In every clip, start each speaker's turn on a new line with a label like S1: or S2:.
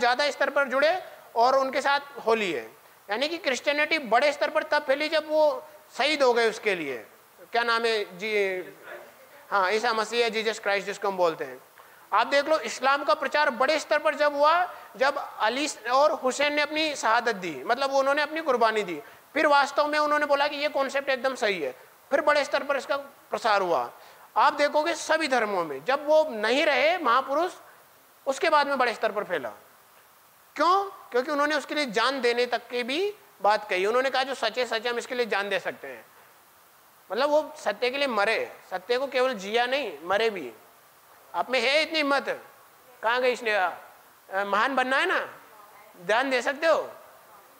S1: ज़्यादा स्तर पर जुड़े और उनके साथ होली है। यानी कि क्रिश्चियनिटी बड़े स्तर पर तब फैली जब वो शहीद हो गए उसके लिए। क्या नाम है जी? हाँ, ईसा मसीह है, जीसस क्राइस्ट जिसको हम बोलते हैं। आप देख लो, इस्लाम का प्रचार बड़े स्तर पर जब हुआ, जब अली और हुसैन ने अपनी शहादत दी, मतलब उन्होंने अपनी कुर्बानी दी, फिर वास्तव में उन्होंने बोला कि ये कॉन्सेप्ट एकदम सही है, फिर बड़े स्तर पर इसका प्रसार हुआ। आप देखोगे सभी धर्मों में जब वो नहीं रहे महापुरुष, उसके बाद में बड़े स्तर पर फैला। क्यों? क्योंकि उन्होंने उसके लिए जान देने तक की भी बात कही। उन्होंने कहा जो सच है सच है, हम इसके लिए जान दे सकते हैं। मतलब वो सत्य के लिए मरे, सत्य को केवल जिया नहीं, मरे भी। आप में है इतनी हिम्मत? कहाँ गई इसने? महान बनना है ना, जान दे सकते हो।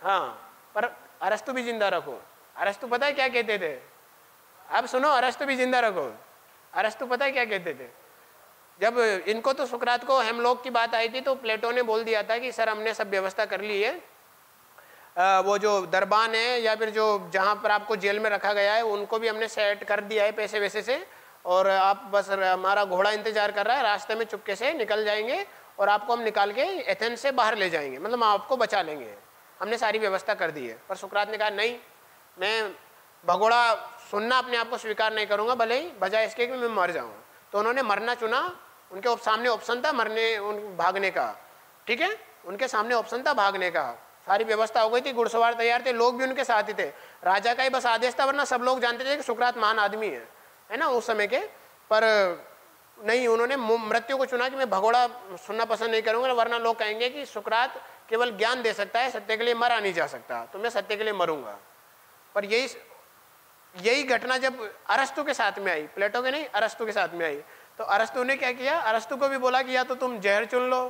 S1: हाँ, पर अरस्तु भी जिंदा रखो। अरस्तु पता है क्या कहते थे? अब सुनो, अरस्तु भी जिंदा रखो। अरस्तु पता है क्या कहते थे? जब इनको तो सुकरात को हेमलॉक की बात आई थी, तो प्लेटो ने बोल दिया था कि सर हमने सब व्यवस्था कर ली है, वो जो दरबान है या फिर जो जहाँ पर आपको जेल में रखा गया है उनको भी हमने सेट कर दिया है पैसे वैसे से, और आप बस हमारा घोड़ा इंतजार कर रहा है, रास्ते में चुपके से निकल जाएंगे और आपको हम निकाल के एथेंस से बाहर ले जाएंगे, मतलब हम आपको बचा लेंगे, हमने सारी व्यवस्था कर दी है। पर सुकरात ने कहा नहीं, मैं भगोड़ा सुनना अपने आप को स्वीकार नहीं करूँगा, भले ही बजाय इसके कि मैं मर जाऊँ। तो उन्होंने मरना चुना। उनके सामने ऑप्शन था भागने का, ठीक है, उनके सामने ऑप्शन था भागने का। सारी व्यवस्था हो गई थी, घुड़सवार तैयार थे, लोग भी उनके साथ ही थे, राजा का ही बस आदेश था, वरना सब लोग जानते थे कि सुकरात महान आदमी है ना उस समय के। पर नहीं, उन्होंने मृत्यु को चुना कि मैं भगोड़ा सुनना पसंद नहीं करूंगा, वरना लोग कहेंगे कि सुकरात केवल ज्ञान दे सकता है, सत्य के लिए मरा नहीं जा सकता, तो मैं सत्य के लिए मरूंगा। पर यही घटना जब अरस्तु के साथ में आई, प्लेटो के नहीं, अरस्तु के साथ में आई, तो अरस्तु ने क्या किया? अरस्तु को भी बोला कि या तो तुम जहर चुन लो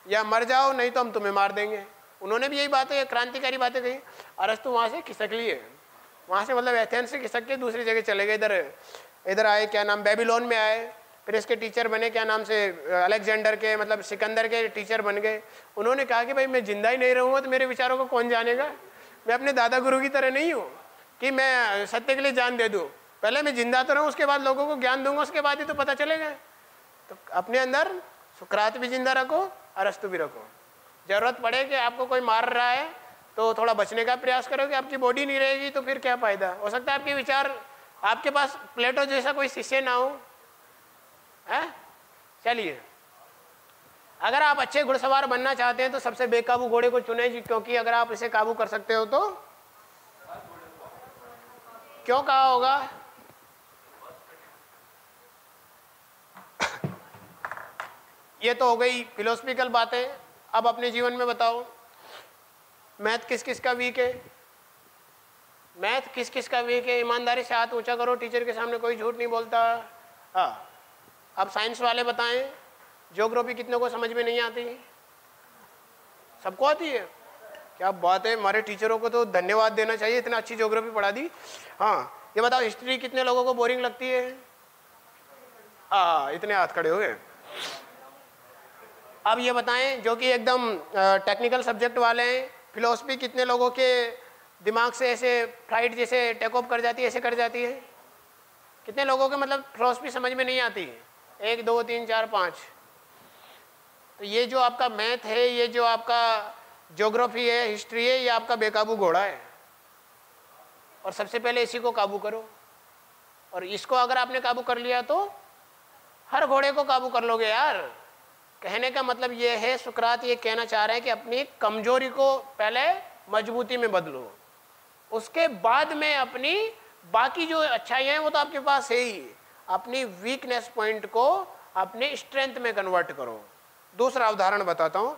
S1: या मर जाओ, नहीं तो हम तुम्हें मार देंगे। उन्होंने भी यही बातें, क्रांतिकारी बातें कही। अरस्तु वहाँ से खिसक लिए, वहाँ से मतलब एथेंस से खिसक के दूसरी जगह चले गए, इधर आए, क्या नाम, बेबीलोन में आए, फिर इसके टीचर बने, क्या नाम से, अलेक्जेंडर के, मतलब सिकंदर के टीचर बन गए। उन्होंने कहा कि भाई मैं जिंदा ही नहीं रहूँगा तो मेरे विचारों को कौन जानेगा, मैं अपने दादा गुरु की तरह नहीं हूँ कि मैं सत्य के लिए जान दे दूँ, पहले मैं जिंदा तो रहूँ, उसके बाद लोगों को ज्ञान दूंगा, उसके बाद ही तो पता चलेगा। तो अपने अंदर सुकरात भी जिंदा रखो, अरस्तु भी रखो। जरूरत पड़े कि आपको कोई मार रहा है तो थोड़ा बचने का प्रयास करो, कि आपकी बॉडी नहीं रहेगी तो फिर क्या फायदा। हो सकता है आपके विचार, आपके पास प्लेटो जैसा कोई शिष्य ना हो, है? चलिए, अगर आप अच्छे घुड़सवार बनना चाहते हैं तो सबसे बेकाबू घोड़े को चुने, क्योंकि अगर आप इसे काबू कर सकते हो तो। क्यों कहा होगा? ये तो हो गई फिलोसफिकल बातें। अब अपने जीवन में बताओ, मैथ किस किस का वीक है? मैथ किस किस का वीक है? ईमानदारी से हाथ ऊंचा करो, टीचर के सामने कोई झूठ नहीं बोलता। हाँ, अब साइंस वाले बताएं, ज्योग्राफी कितनों को समझ में नहीं आती? सबको आती है? क्या बात है, हमारे टीचरों को तो धन्यवाद देना चाहिए, इतना अच्छी ज्योग्राफी पढ़ा दी। हाँ, ये बताओ, हिस्ट्री कितने लोगों को बोरिंग लगती है? इतने हाथ खड़े हो गए। अब ये बताएं, जो कि एकदम टेक्निकल सब्जेक्ट वाले हैं, फिलोसफी कितने लोगों के दिमाग से ऐसे फ्लाइट जैसे टेक ऑफ कर जाती है, ऐसे कर जाती है? कितने लोगों के मतलब फिलोसफी समझ में नहीं आती? 1 2 3 4 5। तो ये जो आपका मैथ है, ये जो आपका ज्योग्राफी है, हिस्ट्री है, ये आपका बेकाबू घोड़ा है। और सबसे पहले इसी को काबू करो, और इसको अगर आपने काबू कर लिया तो हर घोड़े को काबू कर लोगे यार। कहने का मतलब ये है, सुकरात ये कहना चाह रहे हैं कि अपनी कमजोरी को पहले मजबूती में बदलो, उसके बाद में अपनी बाकी जो अच्छाइयाँ हैं वो तो आपके पास है ही, अपनी वीकनेस पॉइंट को अपने स्ट्रेंथ में कन्वर्ट करो। दूसरा उदाहरण बताता हूँ।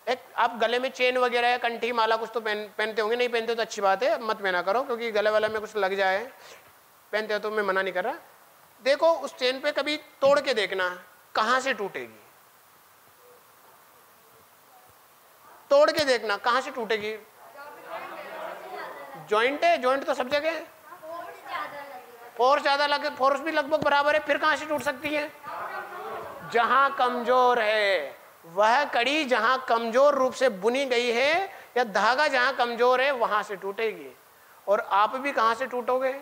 S1: एक आप गले में चेन वगैरह या कंठी माला कुछ तो पहनते होंगे, नहीं पहनते तो अच्छी बात है, मत पहना करो, क्योंकि गले वाले में कुछ लग जाए। पहनते हो तो मैं मना नहीं कर रहा। देखो, उस चेन पे कभी तोड़ के देखना कहाँ से टूटेगी, तोड़ के देखना कहाँ से टूटेगी। जॉइंट है, जॉइंट तो सब जगह है, फोर्स ज्यादा लगे, फोर्स भी लगभग बराबर है, फिर कहाँ से टूट सकती है? जहां कमजोर है, वह कड़ी जहां कमजोर रूप से बुनी गई है या धागा जहां कमजोर है वहां से टूटेगी। और आप भी कहां से टूटोगे?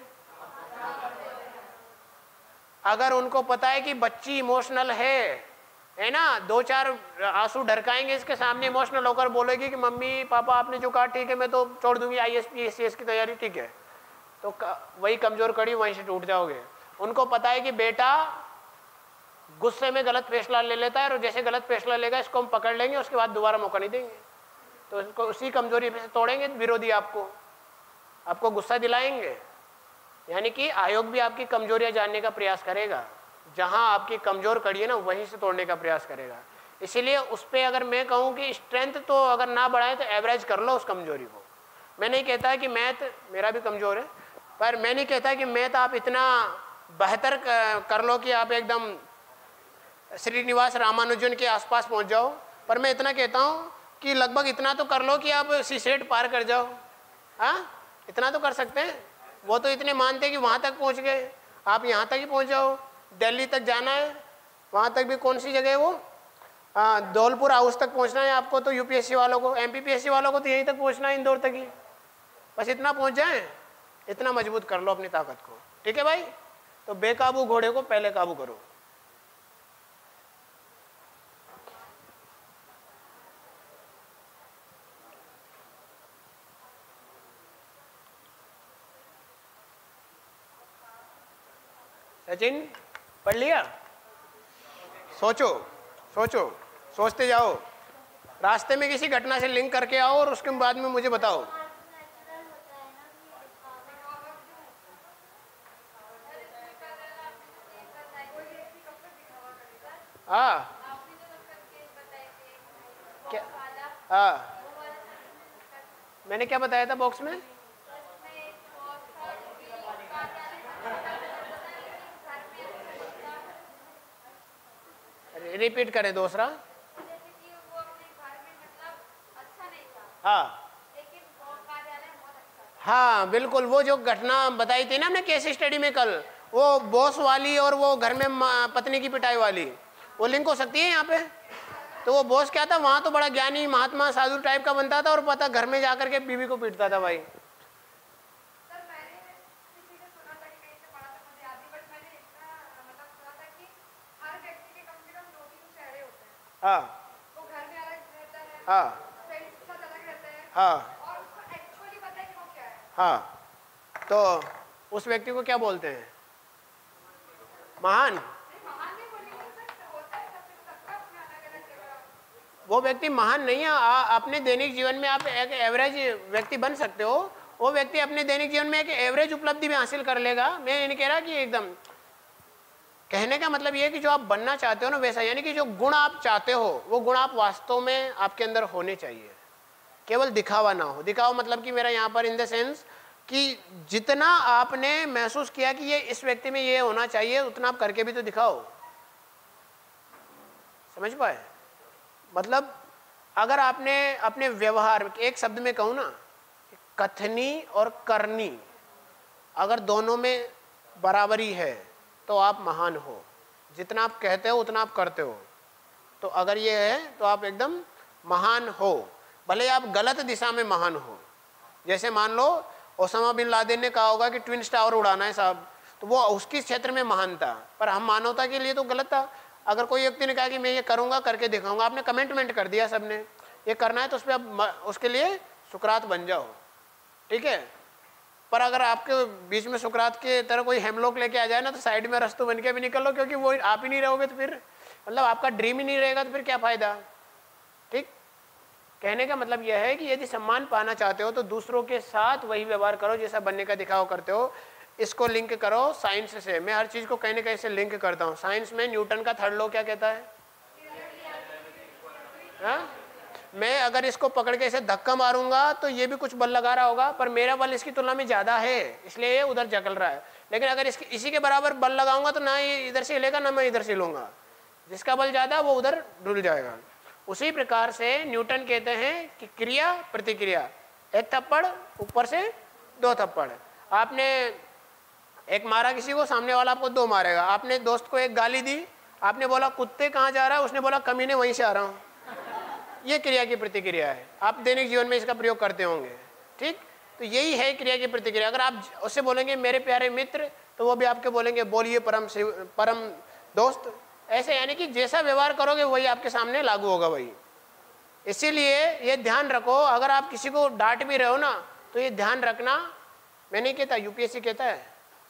S1: अगर उनको पता है कि बच्ची इमोशनल है, है ना, 2-4 आंसू ढरकाएंगे इसके सामने, इमोशनल होकर बोलेगी कि मम्मी पापा आपने जो कहा ठीक है, मैं तो छोड़ दूंगी IAS PCS की तैयारी, ठीक है, तो वही कमजोर कड़ी, वहीं से टूट जाओगे। उनको पता है कि बेटा गुस्से में गलत फैसला ले लेता है, और जैसे गलत फैसला लेगा इसको हम पकड़ लेंगे, उसके बाद दोबारा मौका नहीं देंगे, तो इसको उसी कमजोरी से तोड़ेंगे विरोधी, आपको गुस्सा दिलाएंगे। यानी कि आयोग भी आपकी कमजोरियां जानने का प्रयास करेगा, जहां आपकी कमजोर कड़ी है ना वहीं से तोड़ने का प्रयास करेगा। इसीलिए उस पर अगर मैं कहूँ कि स्ट्रेंथ तो अगर ना बढ़ाए तो एवरेज कर लो उस कमजोरी को। मैं नहीं कहता कि मैथ मेरा भी कमजोर है, पर मैं नहीं कहता कि मैथ आप इतना बेहतर कर लो कि आप एकदम श्रीनिवास रामानुजन के आसपास पहुंच जाओ, पर मैं इतना कहता हूँ कि लगभग इतना तो कर लो कि आप सीसेट पार कर जाओ। हाँ, इतना तो कर सकते हैं। वो तो इतने मानते हैं कि वहाँ तक पहुँच गए, आप यहाँ तक ही पहुँच जाओ। दिल्ली तक जाना है, वहाँ तक भी कौन सी जगह है वो, धौलपुर हाउस तक पहुँचना है आपको, तो UPSC वालों को, MPPSC वालों को तो यहीं तक पहुँचना है, इंदौर तक ही, बस इतना पहुँच जाए। इतना मजबूत कर लो अपनी ताकत को, ठीक है भाई। तो बेकाबू घोड़े को पहले काबू करो। सचिन पढ़ लिया? सोचो सोचो, सोचते जाओ, रास्ते में किसी घटना से लिंक करके आओ और उसके बाद में मुझे बताओ। हाँ क्या? हाँ, मैंने क्या बताया था बॉक्स में? रिपीट करें दूसरा। हाँ हाँ बिल्कुल, वो जो घटना बताई थी ना हमने केस स्टडी में कल, वो बॉस वाली और वो घर में पत्नी की पिटाई वाली, वो लिंक हो सकती है यहाँ पे। तो वो बॉस क्या था, वहां तो बड़ा ज्ञानी महात्मा साधु टाइप का बनता था, और पता घर में जाकर के बीवी को पीटता था भाई। हाँ हाँ हाँ हाँ, तो उस व्यक्ति को क्या बोलते हैं? महान। वो व्यक्ति महान नहीं है। अपने दैनिक जीवन में आप एक एवरेज व्यक्ति बन सकते हो। वो व्यक्ति अपने दैनिक जीवन में एक एवरेज उपलब्धि भी हासिल कर लेगा। मैं ये नहीं कह रहा कि एकदम, कहने का मतलब ये है कि जो आप बनना चाहते हो ना वैसा, यानी कि जो गुण आप चाहते हो वो गुण आप वास्तव में आपके अंदर होने चाहिए, केवल दिखावा ना हो। दिखावा मतलब कि मेरा यहाँ पर इन द सेंस कि जितना आपने महसूस किया कि ये इस व्यक्ति में ये होना चाहिए, उतना आप करके भी तो दिखाओ। समझ पाए? मतलब अगर आपने अपने व्यवहार, एक शब्द में कहूँ ना, कथनी और करनी अगर दोनों में बराबरी है तो आप महान हो। जितना आप कहते हो उतना आप करते हो, तो अगर ये है तो आप एकदम महान हो। भले आप गलत दिशा में महान हो। जैसे मान लो ओसामा बिन लादेन ने कहा होगा कि ट्विन टावर उड़ाना है साहब, तो वो उसकी क्षेत्र में महान था, पर हम मानवता के लिए तो गलत था। अगर कोई व्यक्ति ने कहा कि मैं ये करूंगा, करके दिखाऊंगा, आपने कमिटमेंट कर दिया, सबने ये करना है, तो उस पर आप उसके लिए सुकरात बन जाओ, ठीक है। पर अगर आपके बीच में सुकरात के तरह कोई हेमलॉक लेके आ जाए ना, तो साइड में रस्तों बन के भी निकल लो, क्योंकि वो आप ही नहीं रहोगे तो फिर मतलब आपका ड्रीम ही नहीं रहेगा, तो फिर क्या फायदा। ठीक, कहने का मतलब यह है कि यदि सम्मान पाना चाहते हो तो दूसरों के साथ वही व्यवहार करो जैसा बनने का दिखावा करते हो। इसको लिंक करो साइंस से। मैं हर चीज को कहने का ऐसे लिंक करता हूँ। साइंस में न्यूटन का थर्ड लॉ क्या कहता है? हाँ? मैं अगर इसको पकड़ के ऐसे धक्का मारूंगा तो ये भी कुछ बल लगा रहा होगा, पर मेरा बल इसकी तुलना में ज्यादा है, इसलिए ये उधर जकल रहा है। लेकिन अगर इसी के बराबर बल लगाऊंगा तो ना ये इधर से लेगा ना मैं इधर से लूंगा, जिसका बल ज्यादा वो उधर डुल जाएगा। उसी प्रकार से न्यूटन कहते हैं कि क्रिया प्रतिक्रिया, एक थप्पड़ ऊपर से दो थप्पड़। आपने एक मारा किसी को, सामने वाला आपको दो मारेगा। आपने दोस्त को एक गाली दी, आपने बोला कुत्ते कहाँ जा रहा है, उसने बोला कमीने वहीं से आ रहा हूँ। ये क्रिया की प्रतिक्रिया है। आप दैनिक जीवन में इसका प्रयोग करते होंगे, ठीक। तो यही है क्रिया की प्रतिक्रिया। अगर आप उससे बोलेंगे मेरे प्यारे मित्र, तो वो भी आपके बोलेंगे बोलिए परम दोस्त। ऐसे यानी कि जैसा व्यवहार करोगे वही आपके सामने लागू होगा भाई। इसीलिए ये ध्यान रखो, अगर आप किसी को डांट भी रहे हो ना तो ये ध्यान रखना, मैं नहीं कहता, यूपीएससी कहता है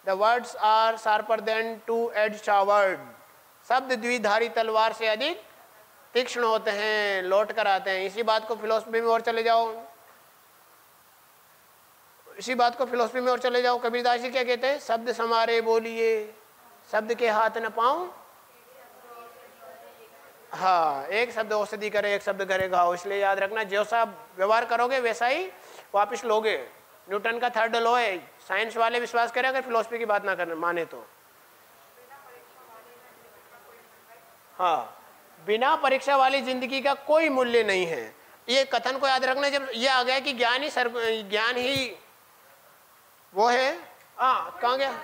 S1: the words are sharper than two edge sword, शब्द द्विधारी तलवार से अधिक तीक्ष्ण होते हैं, लौट कर आते हैं। इसी बात को फिलोसफी में और चले जाओ, इसी बात को फिलोसफी में और चले जाओ, कबीरदास जी क्या कहते हैं, शब्द समारे बोलिए शब्द के हाथ न पाऊं, हाँ, एक शब्द औषधि करे एक शब्द करे घाव। इसलिए याद रखना, जैसा व्यवहार करोगे वैसा ही वापस लोगे। न्यूटन का थर्ड लॉ है, साइंस वाले विश्वास करें अगर फिलोसफी की बात ना करने माने तो। हाँ, बिना परीक्षा वाली जिंदगी का कोई मूल्य नहीं है। ये कथन को याद रखना, जब ये आ गया कि ज्ञान ही वो है। हाँ, कहाँ गया?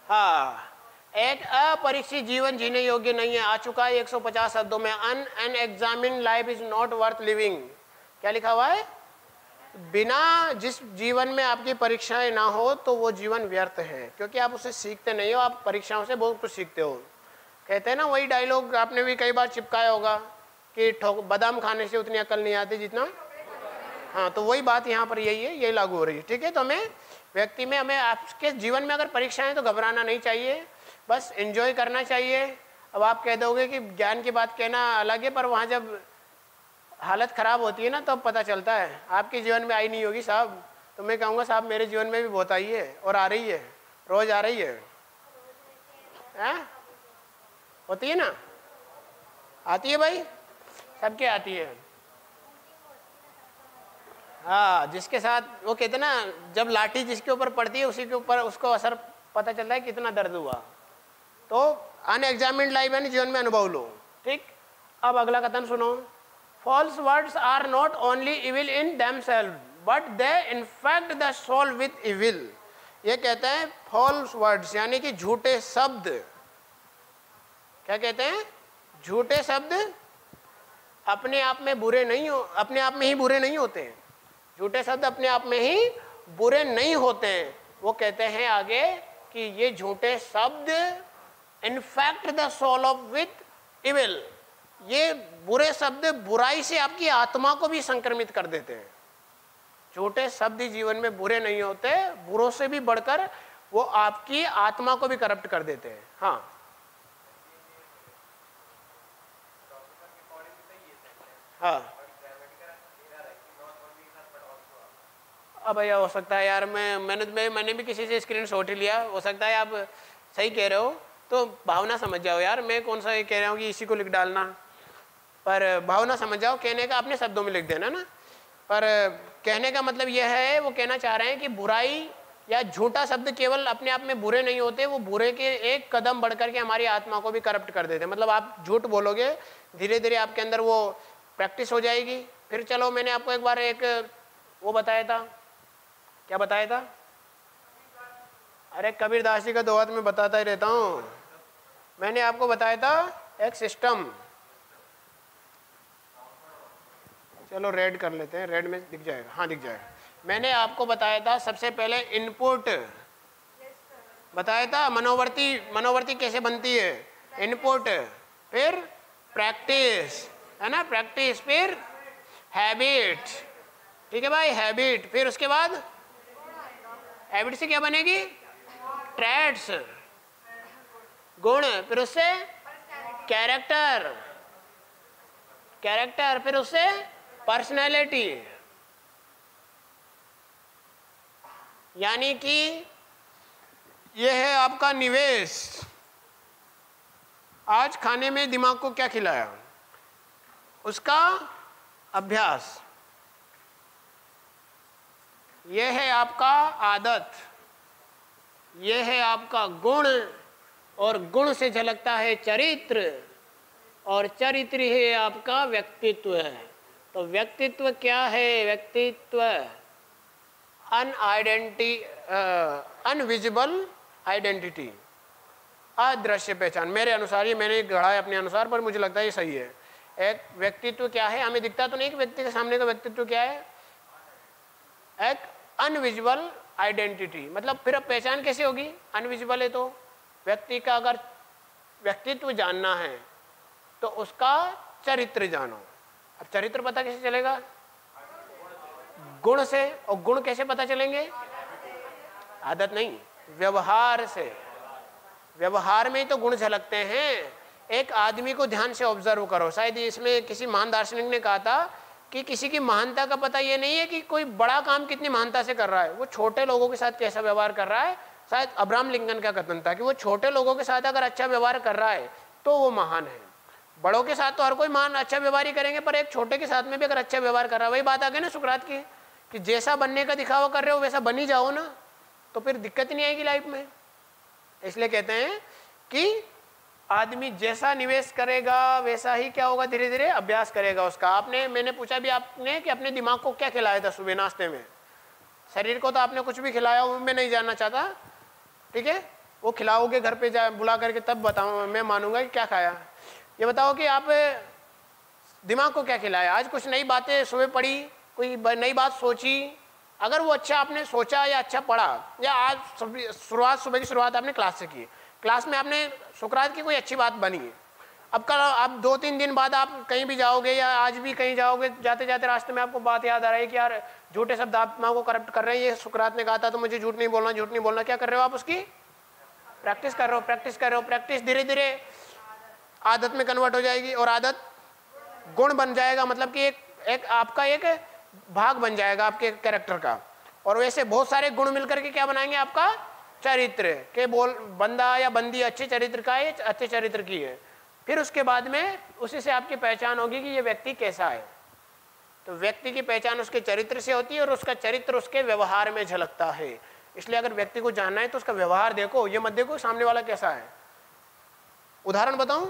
S1: हाँ, एक अपरिचित जीवन जीने योग्य नहीं है। आ चुका है 150 शब्दों में। Unexamined life is not worth living. क्या लिखा हुआ है? बिना जिस जीवन में आपकी परीक्षाएं ना हो तो वो जीवन व्यर्थ है, क्योंकि आप उसे सीखते नहीं हो। आप परीक्षाओं से बहुत कुछ सीखते हो। कहते हैं ना, वही डायलॉग आपने भी कई बार चिपकाया होगा कि बादाम खाने से उतनी अकल नहीं आती जितना। हाँ, तो वही बात यहाँ पर यही है, यही लागू हो रही है। ठीक है, तो हमें व्यक्ति में, हमें आपके जीवन में अगर परीक्षाएं तो घबराना नहीं चाहिए, बस एंजॉय करना चाहिए। अब आप कह दोगे कि ज्ञान की बात कहना अलग है, पर वहाँ जब हालत ख़राब होती है ना तब पता चलता है। आपके जीवन में आई नहीं होगी साहब, तो मैं कहूँगा साहब मेरे जीवन में भी बहुत आई है, और आ रही है, रोज़ आ रही है। होती है ना, आती है भाई, सबके आती है। हाँ, जिसके साथ वो कहते ना, जब लाठी जिसके ऊपर पड़ती है उसी के ऊपर उसको असर पता चलता है कितना दर्द हुआ। तो अनएग्जामिन्ड लाइफ यानी जीवन में अनुभव लो। ठीक, अब अगला कथन सुनो। False words are not only evil in themself but they infect the soul with evil. ये कहते हैं फॉल्स वर्ड्स यानी कि झूठे शब्द। क्या कहते हैं? झूठे शब्द अपने आप में बुरे नहीं हो, अपने आप में ही बुरे नहीं होते हैं। झूठे शब्द अपने आप में ही बुरे नहीं होते हैं। वो कहते हैं आगे कि ये झूठे शब्द infect the soul of with evil. ये बुरे शब्द बुराई से आपकी आत्मा को भी संक्रमित कर देते हैं। झूठे शब्द जीवन में बुरे नहीं होते, बुरों से भी बढ़कर वो आपकी आत्मा को भी करप्ट कर देते हैं। हाँ, हाँ, अब भैया हो सकता है यार, मैंने भी किसी से स्क्रीन शॉट ही लिया। हो सकता है आप सही कह रहे हो, तो भावना समझ जाओ यार। मैं कौन सा ये कह रहा हूँ कि इसी को लिख डालना, पर भावना समझ जाओ। कहने का अपने शब्दों में लिख देना ना, पर कहने का मतलब यह है, वो कहना चाह रहे हैं कि बुराई या झूठा शब्द केवल अपने आप में बुरे नहीं होते, वो बुरे के एक कदम बढ़ करके हमारी आत्मा को भी करप्ट कर देते हैं। मतलब आप झूठ बोलोगे, धीरे धीरे आपके अंदर वो प्रैक्टिस हो जाएगी। फिर चलो, मैंने आपको एक बार एक वो बताया था, क्या बताया था? अरे कबीरदास जी का दोहा तो मैं बताता ही रहता हूँ। मैंने आपको बताया था एक सिस्टम, चलो रेड कर लेते हैं, रेड में दिख जाएगा। हाँ, दिख जाएगा। मैंने आपको बताया था सबसे पहले इनपुट बताया था, मनोवर्ती कैसे बनती है, इनपुट, फिर प्रैक्टिस, है ना, प्रैक्टिस, फिर हैबिट। ठीक है भाई, हैबिट। फिर उसके बाद हैबिट से क्या बनेगी? ट्रेड्स, गुण। फिर उससे कैरेक्टर, फिर उससे पर्सनैलिटी। यानी कि यह है आपका निवेश। आज खाने में दिमाग को क्या खिलाया, उसका अभ्यास। यह है आपका आदत, यह है आपका गुण, और गुण से झलकता है चरित्र, और चरित्र ही आपका व्यक्तित्व है। तो व्यक्तित्व क्या है? व्यक्तित्व अनविजिबल आइडेंटिटी, अदृश्य पहचान। मेरे अनुसार, ये मैंने गढ़ा है अपने अनुसार, पर मुझे लगता है ये सही है। एक व्यक्तित्व क्या है, हमें दिखता तो नहीं कि व्यक्ति के सामने का व्यक्तित्व क्या है, एक अनविजिबल आइडेंटिटी। मतलब फिर अब पहचान कैसे होगी, अनविजिबल है तो व्यक्ति का अगर व्यक्तित्व जानना है तो उसका चरित्र जानो। अब चरित्र पता कैसे चलेगा, गुण से। और गुण कैसे पता चलेंगे, आदत नहीं, व्यवहार से। व्यवहार में ही तो गुण झलकते हैं। एक आदमी को ध्यान से ऑब्जर्व करो। शायद इसमें किसी महान दार्शनिक ने कहा था कि किसी की महानता का पता ये नहीं है कि कोई बड़ा काम कितनी महानता से कर रहा है, वो छोटे लोगों के साथ कैसा व्यवहार कर रहा है। शायद अब्राहम लिंकन का कथन था कि वो छोटे लोगों के साथ अगर अच्छा व्यवहार कर रहा है तो वो महान है। बड़ों के साथ तो हर कोई महान अच्छा व्यवहार ही करेंगे, पर एक छोटे के साथ में भी अगर अच्छा व्यवहार कर रहा है, वही बात आ गई ना सुकरात की कि जैसा बनने का दिखावा कर रहे हो वैसा बन ही जाओ ना, तो फिर दिक्कत नहीं आएगी लाइफ में। इसलिए कहते हैं कि आदमी जैसा निवेश करेगा वैसा ही क्या होगा, धीरे धीरे अभ्यास करेगा उसका। मैंने पूछा भी आपने कि अपने दिमाग को क्या खिलाया था सुबह नाश्ते में। शरीर को तो आपने कुछ भी खिलाया हो, मैं नहीं जानना चाहता, ठीक है, वो खिलाओगे घर पे जा बुला करके तब बताऊँ, मैं मानूंगा कि क्या खाया। ये बताओ कि आप दिमाग को क्या खिलाया। आज कुछ नई बातें सुबह पढ़ी, कोई नई बात सोची, अगर वो अच्छा आपने सोचा या अच्छा पढ़ा, या आज सुबह की शुरुआत आपने क्लास से की, क्लास में आपने सुकरात की कोई अच्छी बात बनी है। अब कल आप 2-3 दिन बाद आप कहीं भी जाओगे या आज भी कहीं जाओगे, जाते जाते रास्ते में आपको बात याद आ रही है कि यार झूठे शब्द आत्मा को करप्ट कर रहे हैं, ये सुकरात ने कहा था तो मुझे झूठ नहीं बोलना, झूठ नहीं बोलना। क्या कर रहे हो आप, उसकी प्रैक्टिस कर रहे हो, प्रैक्टिस कर रहे हो। प्रैक्टिस धीरे धीरे आदत में कन्वर्ट हो जाएगी और आदत गुण बन जाएगा। मतलब कि एक आपका एक भाग बन जाएगा आपके कैरेक्टर का। और वैसे बहुत सारे गुण मिलकर के क्या बनाएंगे, आपका चरित्र के बंदा या बंदी अच्छे चरित्र का है, अच्छे चरित्र की है। फिर उसके बाद में उसी से आपकी पहचान होगी कि ये व्यक्ति कैसा है। तो व्यक्ति की पहचान उसके चरित्र से होती है और उसका चरित्र उसके व्यवहार में झलकता है। इसलिए अगर व्यक्ति को जानना है तो उसका व्यवहार देखो, ये मत देखो सामने वाला कैसा है। उदाहरण बताऊं,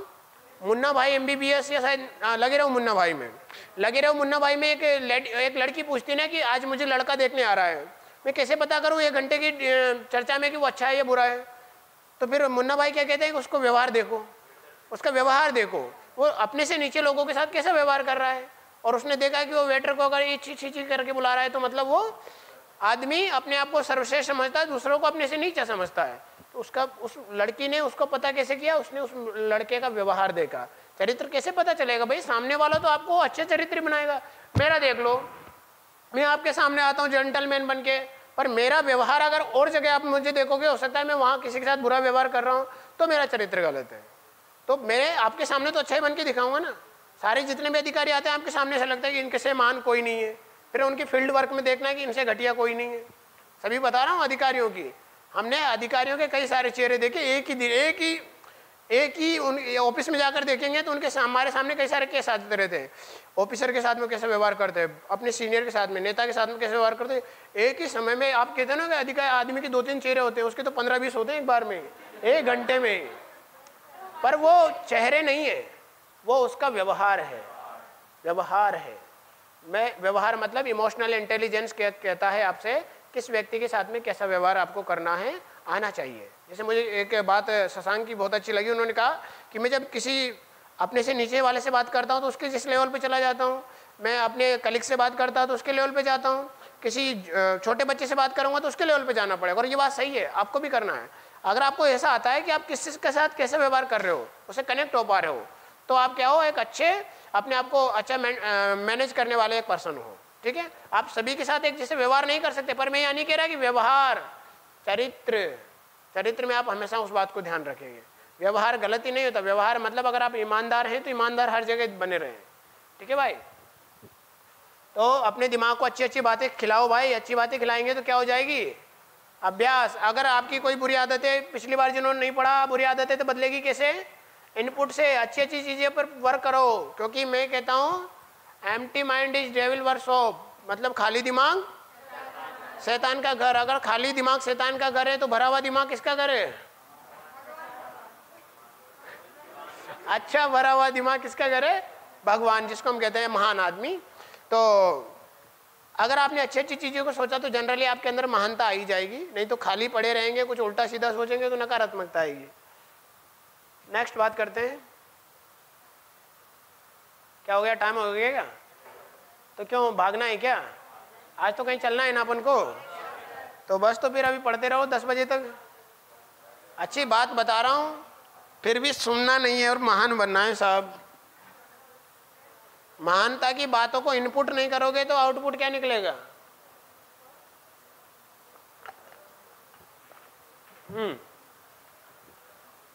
S1: मुन्ना भाई MBBS या शायद लगे रहो मुन्ना भाई में, लगे रहो मुन्ना भाई में एक लड़की पूछती ना कि आज मुझे लड़का देखने आ रहा है, मैं कैसे पता करूं 1 घंटे की चर्चा में कि वो अच्छा है या बुरा है। तो फिर मुन्ना भाई क्या कहते हैं कि उसको व्यवहार देखो, उसका व्यवहार देखो, वो अपने से नीचे लोगों के साथ कैसा व्यवहार कर रहा है। और उसने देखा कि वो वेटर को अगर छी छी छी करके बुला रहा है तो मतलब वो आदमी अपने आप को सर्वश्रेष्ठ समझता है, दूसरों को अपने से नीचा समझता है। तो उस लड़की ने उसको पता कैसे किया, उसने उस लड़के का व्यवहार देखा। चरित्र कैसे पता चलेगा भाई, सामने वाला तो आपको अच्छे चरित्र बनाएगा। मेरा देख लो, मैं आपके सामने आता हूँ जेंटलमैन बन के, पर मेरा व्यवहार अगर और जगह आप मुझे देखोगे, हो सकता है मैं वहाँ किसी के साथ बुरा व्यवहार कर रहा हूँ, तो मेरा चरित्र गलत है। तो मैं आपके सामने तो अच्छा ही बन के दिखाऊंगा ना। सारे जितने भी अधिकारी आते हैं आपके सामने से लगता है कि इनके से मान कोई नहीं है, फिर उनकी फील्ड वर्क में देखना है कि इनसे घटिया कोई नहीं है। सभी बता रहा हूँ अधिकारियों की, हमने अधिकारियों के कई सारे चेहरे देखे, एक ही उन ऑफिस में जाकर देखेंगे तो उनके हमारे सामने कई सारे केस आते रहते हैं। ऑफिसर के साथ में कैसे व्यवहार करते हैं, अपने सीनियर के साथ में, नेता के साथ में कैसे व्यवहार करते हैं। एक ही समय में आप कहते हैं ना कि अधिकारी आदमी के 2-3 चेहरे होते हैं, उसके तो 15-20 होते हैं एक बार में, 1 घंटे में। पर वो चेहरे नहीं है, वो उसका व्यवहार है। व्यवहार है, मैं व्यवहार मतलब इमोशनल इंटेलिजेंस कहता है आपसे किस व्यक्ति के साथ में कैसा व्यवहार आपको करना है, आना चाहिए। जैसे मुझे एक बात शशांक की बहुत अच्छी लगी, उन्होंने कहा कि मैं जब किसी अपने से नीचे वाले से बात करता हूँ तो उसके जिस लेवल पे चला जाता हूँ, मैं अपने कलीग से बात करता हूँ तो उसके लेवल पे जाता हूँ, किसी छोटे बच्चे से बात करूँगा तो उसके लेवल पे जाना पड़ेगा। और ये बात सही है, आपको भी करना है। अगर आपको ऐसा आता है कि आप किस के साथ कैसे व्यवहार कर रहे हो, उससे कनेक्ट हो पा रहे हो, तो आप क्या हो, एक अच्छे अपने आप को अच्छा मैनेज करने वाले एक पर्सन हो। ठीक है, आप सभी के साथ एक जैसे व्यवहार नहीं कर सकते, पर मैं यह नहीं कह रहा कि व्यवहार, चरित्र में आप हमेशा उस बात को ध्यान रखेंगे। व्यवहार गलत ही नहीं होता, व्यवहार मतलब अगर आप ईमानदार हैं तो ईमानदार हर जगह बने रहें। ठीक है भाई, तो अपने दिमाग को अच्छी अच्छी बातें खिलाओ भाई, अच्छी बातें खिलाएंगे तो क्या हो जाएगी, अभ्यास। अगर आपकी कोई बुरी आदत है, पिछली बार जिन्होंने नहीं पढ़ा बुरी आदत है, तो बदलेगी कैसे, इनपुट से। अच्छी अच्छी चीजें पर वर्क करो, क्योंकि मैं कहता हूँ empty mind is devil workshop, मतलब खाली दिमाग शैतान का घर। अगर खाली दिमाग शैतान का घर है तो भरा हुआ दिमाग किसका घर है, अच्छा भरा हुआ दिमाग किसका घर है, भगवान, जिसको हम कहते हैं महान आदमी। तो अगर आपने अच्छी अच्छी चीज़ों को सोचा तो जनरली आपके अंदर महानता आ ही जाएगी, नहीं तो खाली पड़े रहेंगे, कुछ उल्टा सीधा सोचेंगे तो नकारात्मकता आएगी। नेक्स्ट बात करते हैं। क्या हो गया, टाइम हो गया क्या? तो क्यों भागना है क्या? आज तो कहीं चलना है ना अपन को, तो बस तो फिर अभी पढ़ते रहो 10 बजे तक। अच्छी बात बता रहा हूँ, फिर भी सुनना नहीं है और महान बनना है साहब। महानता की बातों को इनपुट नहीं करोगे तो आउटपुट क्या निकलेगा?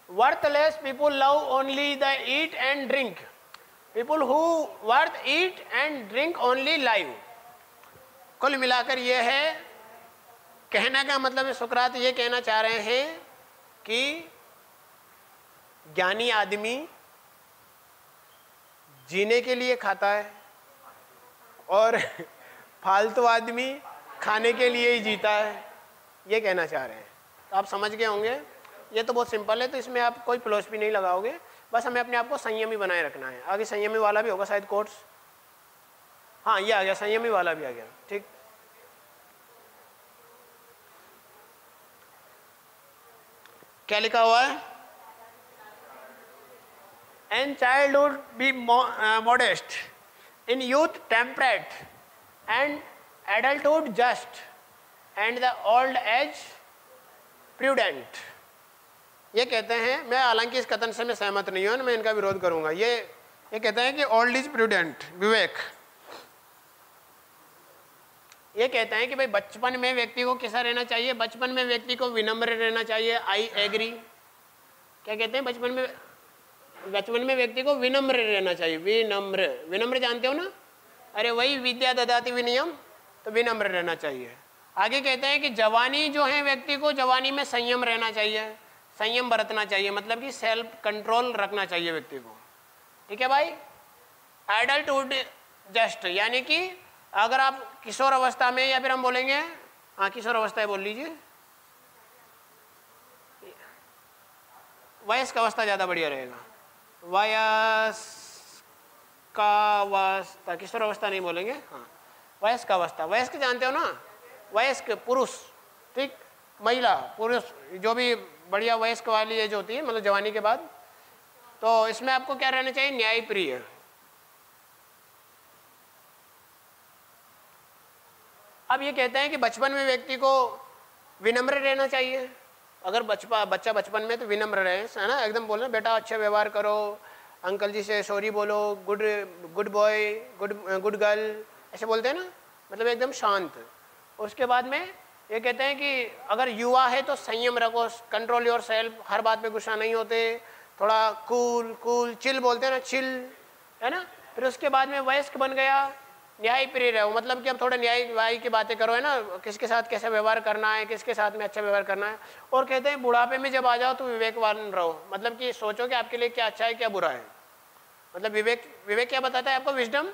S1: Worthless people love only the eat and drink. People who worth eat and drink only live. कुल मिलाकर ये है, कहने का मतलब है सुकरात ये कहना चाह रहे हैं कि ज्ञानी आदमी जीने के लिए खाता है और फालतू आदमी खाने के लिए ही जीता है, ये कहना चाह रहे हैं। तो आप समझ गए होंगे, ये तो बहुत सिंपल है, तो इसमें आप कोई फिलॉसफी नहीं लगाओगे, बस हमें अपने आप को संयमी बनाए रखना है। आगे संयमी वाला भी होगा शायद कोर्स, हाँ ये आ गया, संयमी वाला भी आ गया, ठीक। क्या लिखा हुआ है? In childhood be modest, in youth temperate, and adulthood just, and the old age prudent. ये कहते हैं, मैं हालांकि इस कथन से मैं सहमत नहीं हूँ, मैं इनका विरोध करूंगा। ये कहते हैं कि ओल्ड इज प्रूडेंट, विवेक। ये कहते हैं कि भाई बचपन में व्यक्ति को कैसा रहना चाहिए? बचपन में व्यक्ति को विनम्र रहना चाहिए। I agree. क्या कहते हैं? बचपन में व्यक्ति को विनम्र रहना चाहिए। विनम्र जानते हो ना? अरे वही विद्या ददाति विनयम, तो विनम्र रहना चाहिए। आगे कहते हैं कि जवानी जो है व्यक्ति को, जवानी में संयम रहना चाहिए, संयम बरतना चाहिए, मतलब कि सेल्फ कंट्रोल रखना चाहिए व्यक्ति को। ठीक है भाई। एडल्टहुड जस्ट, यानी कि अगर आप किशोर अवस्था में, या फिर हम बोलेंगे, हाँ किशोर अवस्था बोल लीजिए, वयस्क अवस्था ज़्यादा बढ़िया रहेगा। वयस्कावस्था, किशोर अवस्था नहीं बोलेंगे, हाँ वयस्क अवस्था। वयस्क जानते हो ना? वयस्क पुरुष, ठीक, महिला पुरुष, जो भी बढ़िया वयस्क वाली एज होती है, मतलब जवानी के बाद, तो इसमें आपको क्या रहना चाहिए? न्यायप्रिय। अब ये कहते हैं कि बचपन में व्यक्ति को विनम्र रहना चाहिए। अगर बच्चा बचपन में तो विनम्र रहे, है ना, एकदम बोलना बेटा अच्छा व्यवहार करो, अंकल जी से सॉरी बोलो, गुड बॉय, गुड गर्ल, ऐसे बोलते हैं ना, मतलब एकदम शांत। उसके बाद में ये कहते हैं कि अगर युवा है तो संयम रखो, कंट्रोल योर सेल्फ, हर बात पे गुस्सा नहीं होते, थोड़ा कूल चिल बोलते हैं ना, चिल, है ना। फिर उसके बाद में वयस्क बन गया, न्यायप्रिय रहो, मतलब कि अब थोड़ा न्याय की बातें करो, है ना, किसके साथ कैसे व्यवहार करना है, किसके साथ में अच्छा व्यवहार करना है। और कहते हैं बुढ़ापे में जब आ जाओ तो विवेकवान रहो, मतलब कि सोचो कि आपके लिए क्या अच्छा है क्या बुरा है। मतलब विवेक क्या बताता है आपको? विजडम,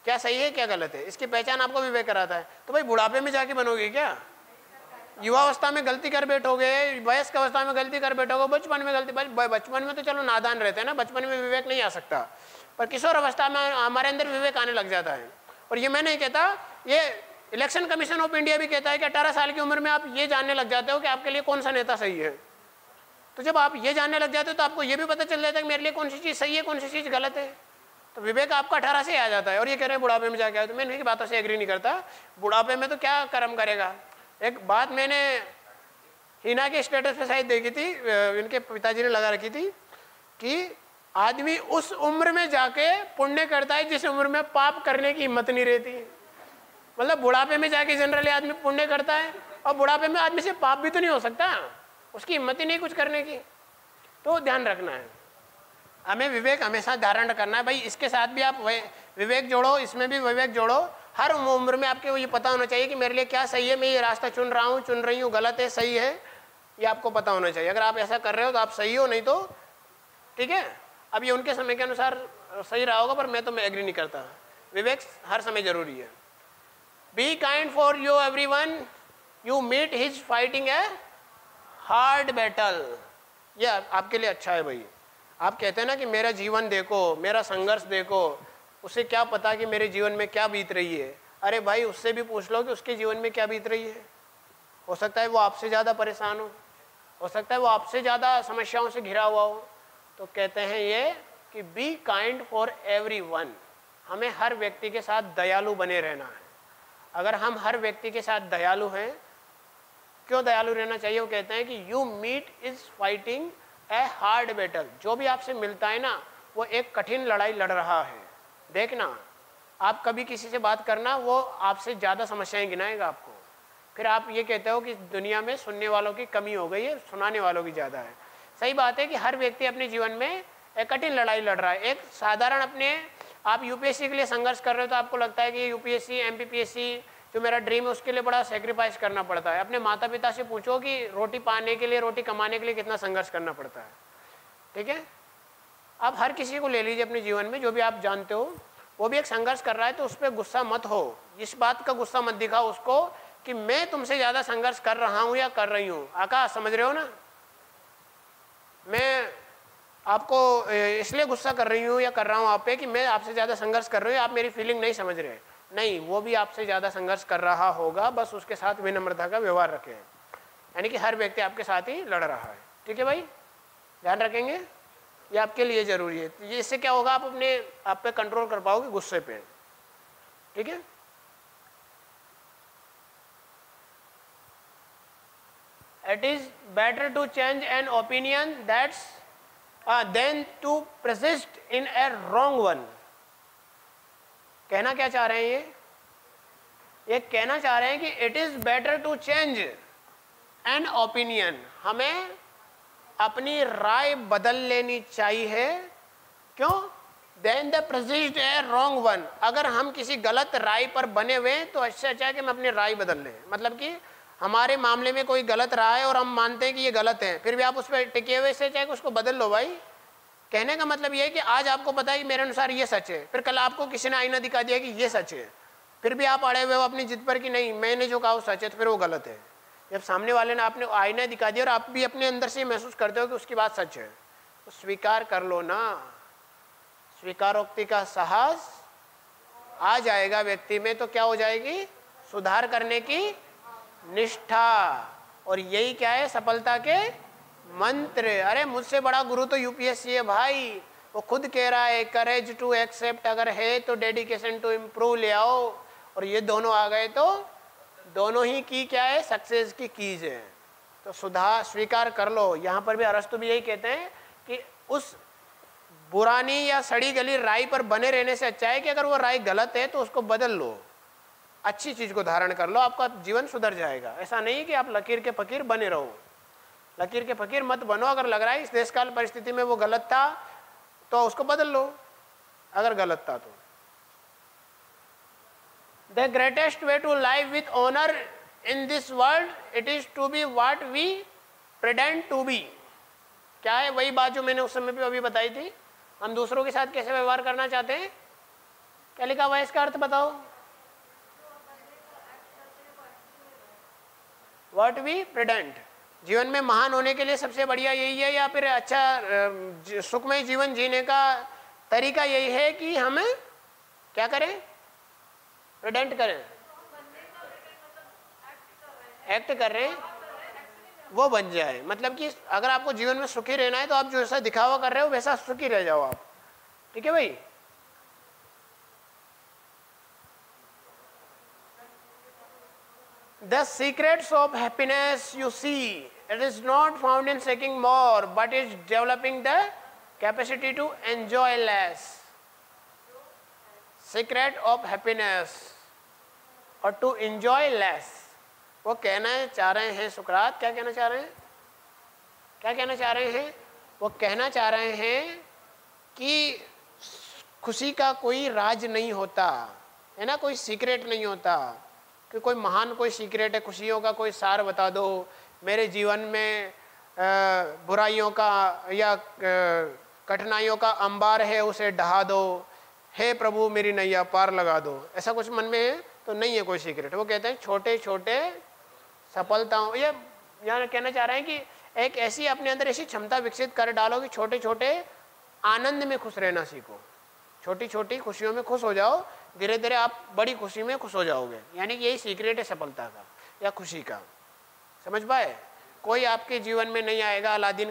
S1: क्या सही है क्या गलत है, इसकी पहचान आपको विवेक कराता है। तो भाई बुढ़ापे में जाके बनोगे क्या? युवावस्था में गलती कर बैठोगे, वयस्क अवस्था में गलती कर बैठोगे, बचपन में गलती, बचपन में तो चलो नादान रहते हैं ना, बचपन में विवेक नहीं आ सकता, पर किशोर अवस्था में हमारे अंदर विवेक आने लग जाता है। और ये मैं नहीं कहता, ये इलेक्शन कमीशन ऑफ इंडिया भी कहता है कि 18 साल की उम्र में आप ये जानने लग जाते हो कि आपके लिए कौन सा नेता सही है। तो जब आप ये जानने लग जाते हो तो आपको ये भी पता चल जाता है कि मेरे लिए कौन सी चीज़ सही है, कौन सी चीज़ गलत है। तो विवेक आपका 18 से आ जाता है। और ये कह रहे हैं बुढ़ापे में जाके आए, तो मैं इनकी बातों से एग्री नहीं करता। बुढ़ापे में तो क्या कर्म करेगा। एक बात मैंने हिना के स्टेटस पे शायद देखी थी, इनके पिताजी ने लगा रखी थी कि आदमी उस उम्र में जाके पुण्य करता है जिस उम्र में पाप करने की हिम्मत नहीं रहती। मतलब बुढ़ापे में जाके जनरली आदमी पुण्य करता है, और बुढ़ापे में आदमी से पाप भी तो नहीं हो सकता, उसकी हिम्मत ही नहीं कुछ करने की। तो ध्यान रखना है, हमें विवेक हमेशा धारण करना है। भाई इसके साथ भी आप विवेक जोड़ो, इसमें भी विवेक जोड़ो। हर उम्र में आपको ये पता होना चाहिए कि मेरे लिए क्या सही है, मैं ये रास्ता चुन रहा हूँ, चुन रही हूँ, गलत है सही है, ये आपको पता होना चाहिए। अगर आप ऐसा कर रहे हो तो आप सही हो, नहीं तो ठीक है। अब ये उनके समय के अनुसार सही रहा होगा, पर मैं एग्री नहीं करता। विवेक हर समय जरूरी है। Be kind for you everyone you meet his fighting a hard battle. ये आपके लिए अच्छा है भाई। आप कहते हैं ना कि मेरा जीवन देखो, मेरा संघर्ष देखो, उसे क्या पता कि मेरे जीवन में क्या बीत रही है। अरे भाई उससे भी पूछ लो कि उसके जीवन में क्या बीत रही है। हो सकता है वो आपसे ज़्यादा परेशान हो सकता है वो आपसे ज़्यादा समस्याओं से घिरा हुआ हो। तो कहते हैं ये कि बी काइंड फॉर एवरीवन, हमें हर व्यक्ति के साथ दयालु बने रहना है। अगर हम हर व्यक्ति के साथ दयालु हैं, क्यों दयालु रहना चाहिए? वो कहते हैं कि you meet is fighting a hard battle, जो भी आपसे मिलता है ना वो एक कठिन लड़ाई लड़ रहा है। देखना, आप कभी किसी से बात करना, वो आपसे ज़्यादा समस्याएं गिनाएगा आपको, फिर आप ये कहते हो कि दुनिया में सुनने वालों की कमी हो गई है, सुनाने वालों की ज़्यादा है। सही बात है कि हर व्यक्ति अपने जीवन में एक कठिन लड़ाई लड़ रहा है। एक साधारण अपने आप यूपीएससी के लिए संघर्ष कर रहे हो तो आपको लगता है कि यूपीएससी एमपीपीएससी जो मेरा ड्रीम है उसके लिए बड़ा सेक्रीफाइस करना पड़ता है। अपने माता पिता से पूछो कि रोटी पाने के लिए, रोटी कमाने के लिए कितना संघर्ष करना पड़ता है। ठीक है, आप हर किसी को ले लीजिए अपने जीवन में, जो भी आप जानते हो वो भी एक संघर्ष कर रहा है, तो उस पर गुस्सा मत हो। इस बात का गुस्सा मत दिखाओ उसको कि मैं तुमसे ज़्यादा संघर्ष कर रहा हूँ या कर रही हूँ। आकाश, समझ रहे हो ना, मैं आपको इसलिए गुस्सा कर रही हूँ या कर रहा हूँ आप पे कि मैं आपसे ज़्यादा संघर्ष कर रही हूँ, आप मेरी फीलिंग नहीं समझ रहे। नहीं, वो भी आपसे ज़्यादा संघर्ष कर रहा होगा, बस उसके साथ विनम्रता का व्यवहार रखें। यानी कि हर व्यक्ति आपके साथ ही लड़ रहा है। ठीक है भाई, ध्यान रखेंगे, ये आपके लिए ज़रूरी है। तो इससे क्या होगा, आप पे कंट्रोल कर पाओगे गुस्से पे। ठीक है, it is better to change an opinion that's than to persist in a wrong one। कहना क्या चाह रहे हैं ये कहना चाह रहे हैं कि it is better to change an opinion, हमें अपनी राय बदल लेनी चाहिए। क्यों? then the persist a wrong one, अगर हम किसी गलत राय पर बने हुए तो अच्छा है कि हम अपनी राय बदल लें। मतलब कि हमारे मामले में कोई गलत रहा है और हम मानते हैं कि ये गलत है, फिर भी आप उस पर टिके हुए से चाहे उसको बदल लो भाई। कहने का मतलब ये है कि आज आपको पता है कि मेरे अनुसार ये सच है, फिर कल आपको किसी ने आईना दिखा दिया कि ये सच है, फिर भी आप अड़े हुए हो अपनी जिद पर कि नहीं मैंने जो कहा वो सच है, तो फिर वो गलत है। जब सामने वाले ने आपने आईना दिखा दिया और आप भी अपने अंदर से महसूस करते हो कि उसकी बात सच है, तो स्वीकार कर लो ना। स्वीकारोक्ति का साहस आ जाएगा व्यक्ति में, तो क्या हो जाएगी? सुधार करने की निष्ठा। और यही क्या है? सफलता के मंत्र। अरे मुझसे बड़ा गुरु तो यूपीएससी है भाई, वो खुद कह रहा है करेज टू एक्सेप्ट, अगर है तो डेडिकेशन टू इम्प्रूव ले आओ, और ये दोनों आ गए तो दोनों ही की क्या है? सक्सेस की कीज है। तो सुधार स्वीकार कर लो। यहाँ पर भी अरस्तु भी यही कहते हैं कि उस पुरानी या सड़ी गली राय पर बने रहने से अच्छा है कि अगर वो राय गलत है तो उसको बदल लो, अच्छी चीज को धारण कर लो, आपका जीवन सुधर जाएगा। ऐसा नहीं कि आप लकीर के फकीर बने रहो, लकीर के फकीर मत बनो। अगर लग रहा है इस देश काल परिस्थिति में वो गलत था तो उसको बदल लो, अगर गलत था तो। The greatest way to live with honour in this world it is to be what we pretend to be. क्या है? वही बात जो मैंने उस समय पे अभी बताई थी। हम दूसरों के साथ कैसे व्यवहार करना चाहते हैं? क्या लिखा हुआ है इसका अर्थ बताओ? What we pretend. जीवन में महान होने के लिए सबसे बढ़िया यही है, या फिर अच्छा सुखमय जीवन जीने का तरीका यही है कि हम क्या करें? प्रिटेंड करें, एक्ट कर रहे हैं वो बन जाए। मतलब कि अगर आपको जीवन में सुखी रहना है तो आप जो ऐसा दिखावा कर रहे हो वैसा सुखी रह जाओ आप। ठीक है भाई? The secrets of happiness you see, it is not found in seeking more, but is developing the capacity to enjoy less. Secret of happiness or to enjoy less. वो कहना चाह रहे हैं सुकरात, क्या कहना चाह रहे हैं? क्या कहना चाह रहे हैं? वो कहना चाह रहे हैं कि खुशी का कोई राज नहीं होता है ना, कोई सीक्रेट नहीं होता कि कोई महान कोई सीक्रेट है खुशियों का, कोई सार बता दो। मेरे जीवन में बुराइयों का या कठिनाइयों का अंबार है, उसे ढहा दो, हे प्रभु मेरी नैया पार लगा दो, ऐसा कुछ मन में है तो नहीं है कोई सीक्रेट। वो कहते हैं छोटे छोटे सफलताओं, ये यहाँ कहना चाह रहे हैं कि एक ऐसी अपने अंदर ऐसी क्षमता विकसित कर डालो कि छोटे छोटे आनंद में खुश रहना सीखो, छोटी छोटी खुशियों में खुश हो जाओ, धीरे धीरे आप बड़ी खुशी में खुश हो जाओगे। यानी कि यही सीक्रेट है सफलता का या खुशी का। समझ पाए? कोई आपके जीवन में नहीं आएगा अलादीन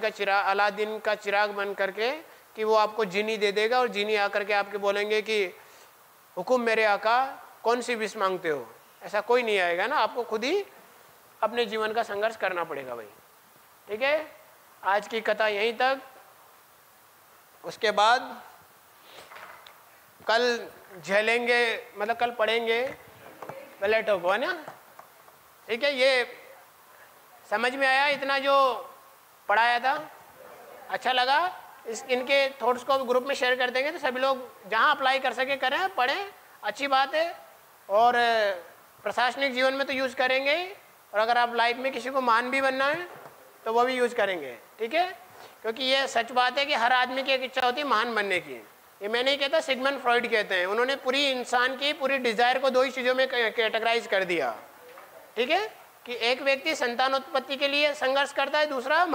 S1: का चिराग बन करके कि वो आपको जीनी दे देगा और जीनी आकर के आपके बोलेंगे कि हुकुम मेरे आका, कौन सी विश मांगते हो। ऐसा कोई नहीं आएगा ना, आपको खुद ही अपने जीवन का संघर्ष करना पड़ेगा भाई। ठीक है, आज की कथा यहीं तक। उसके बाद कल झेलेंगे, मतलब कल पढ़ेंगे प्लेटो को, है ना। ठीक है, ये समझ में आया इतना जो पढ़ाया था? अच्छा लगा? इनके थॉट्स को ग्रुप में शेयर कर देंगे तो सभी लोग जहाँ अप्लाई कर सके करें, पढ़ें, अच्छी बात है। और प्रशासनिक जीवन में तो यूज़ करेंगे ही, और अगर आप लाइफ में किसी को महान भी बनना है तो वो भी यूज़ करेंगे। ठीक है, क्योंकि ये सच बात है कि हर आदमी की एक इच्छा होती है महान बनने की। ये मैं नहीं कहता, सिगमंड फ्रॉइड कहते हैं। उन्होंने पूरी इंसान की पूरी डिज़ायर को दो ही चीज़ों में कैटेगराइज कर दिया। ठीक है, कि एक व्यक्ति संतानोत्पत्ति के लिए संघर्ष करता है, दूसरा